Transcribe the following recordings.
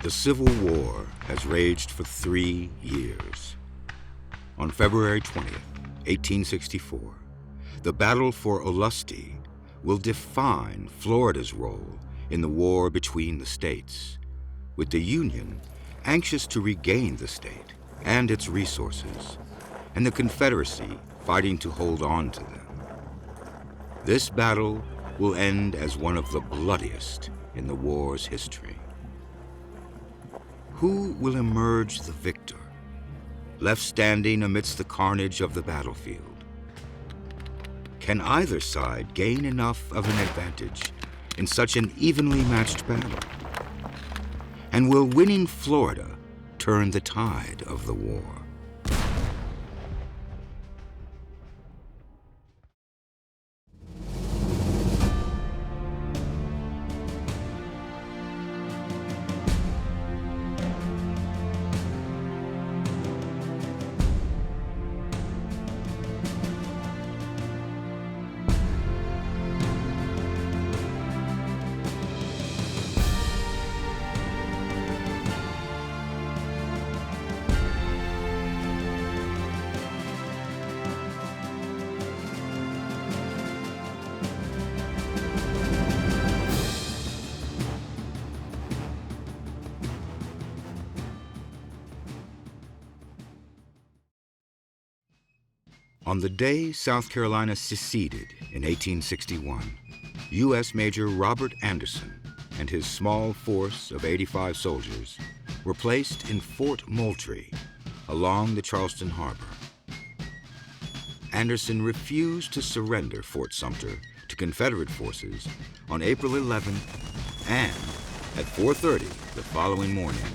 The Civil War has raged for 3 years. On February 20th, 1864, the battle for Olustee will define Florida's role in the war between the states, with the Union anxious to regain the state and its resources, and the Confederacy fighting to hold on to them. This battle will end as one of the bloodiest in the war's history. Who will emerge the victor, left standing amidst the carnage of the battlefield? Can either side gain enough of an advantage in such an evenly matched battle? And will winning Florida turn the tide of the war? On the day South Carolina seceded in 1861, U.S. Major Robert Anderson and his small force of 85 soldiers were placed in Fort Moultrie along the Charleston Harbor. Anderson refused to surrender Fort Sumter to Confederate forces on April 11th, and at 4:30 the following morning,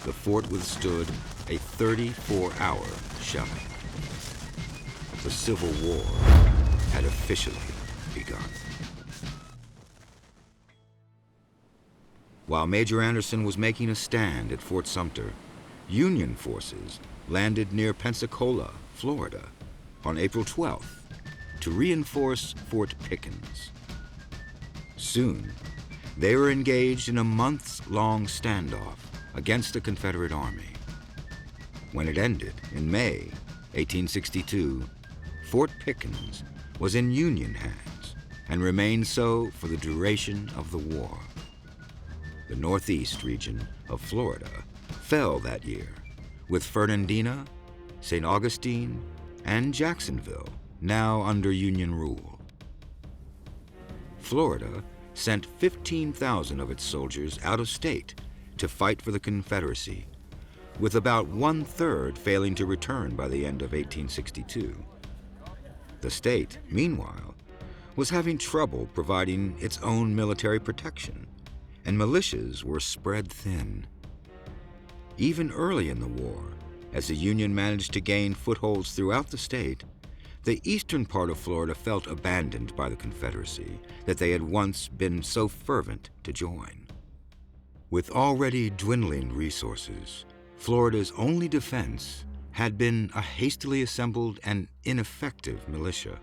the fort withstood a 34-hour shelling. The Civil War had officially begun. While Major Anderson was making a stand at Fort Sumter, Union forces landed near Pensacola, Florida, on April 12th to reinforce Fort Pickens. Soon, they were engaged in a months-long standoff against the Confederate Army. When it ended in May 1862, Fort Pickens was in Union hands and remained so for the duration of the war. The northeast region of Florida fell that year, with Fernandina, St. Augustine, and Jacksonville now under Union rule. Florida sent 15,000 of its soldiers out of state to fight for the Confederacy, with about 1/3 failing to return by the end of 1862. The state, meanwhile, was having trouble providing its own military protection, and militias were spread thin. Even early in the war, as the Union managed to gain footholds throughout the state, the eastern part of Florida felt abandoned by the Confederacy that they had once been so fervent to join. With already dwindling resources, Florida's only defense had been a hastily assembled and ineffective militia.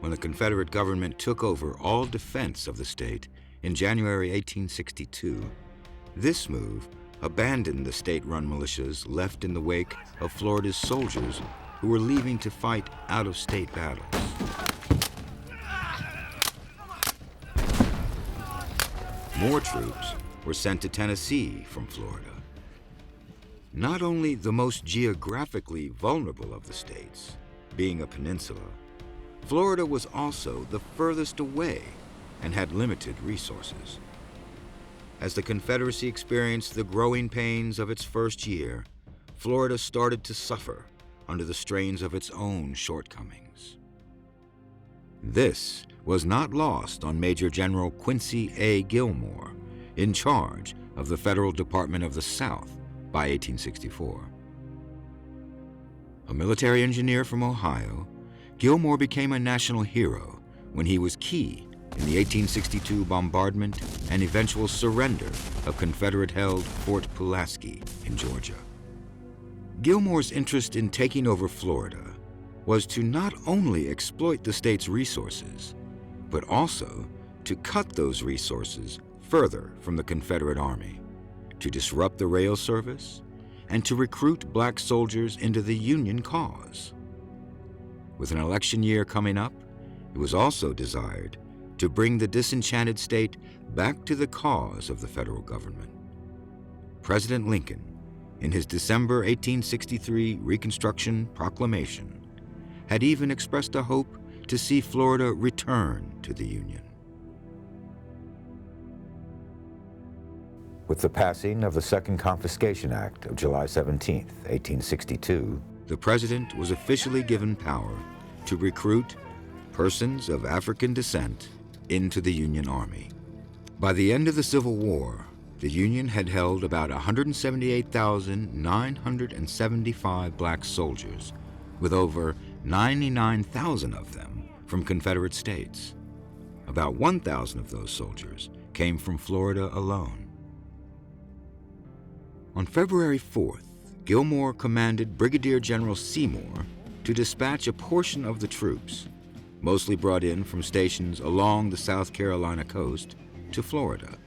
When the Confederate government took over all defense of the state in January 1862, this move abandoned the state-run militias left in the wake of Florida's soldiers who were leaving to fight out-of-state battles. More troops were sent to Tennessee from Florida. Not only the most geographically vulnerable of the states, being a peninsula, Florida was also the furthest away and had limited resources. As the Confederacy experienced the growing pains of its first year, Florida started to suffer under the strains of its own shortcomings. This was not lost on Major General Quincy A. Gillmore, in charge of the Federal Department of the South by 1864. A military engineer from Ohio, Gillmore became a national hero when he was key in the 1862 bombardment and eventual surrender of Confederate-held Fort Pulaski in Georgia. Gillmore's interest in taking over Florida was to not only exploit the state's resources, but also to cut those resources further from the Confederate Army to disrupt the rail service, and to recruit black soldiers into the Union cause. With an election year coming up, it was also desired to bring the disenchanted state back to the cause of the federal government. President Lincoln, in his December 1863 Reconstruction Proclamation, had even expressed a hope to see Florida return to the Union. With the passing of the Second Confiscation Act of July 17, 1862, the President was officially given power to recruit persons of African descent into the Union Army. By the end of the Civil War, the Union had held about 178,975 black soldiers, with over 99,000 of them from Confederate states. About 1,000 of those soldiers came from Florida alone. On February 4th, Gilmore commanded Brigadier General Seymour to dispatch a portion of the troops, mostly brought in from stations along the South Carolina coast, to Florida.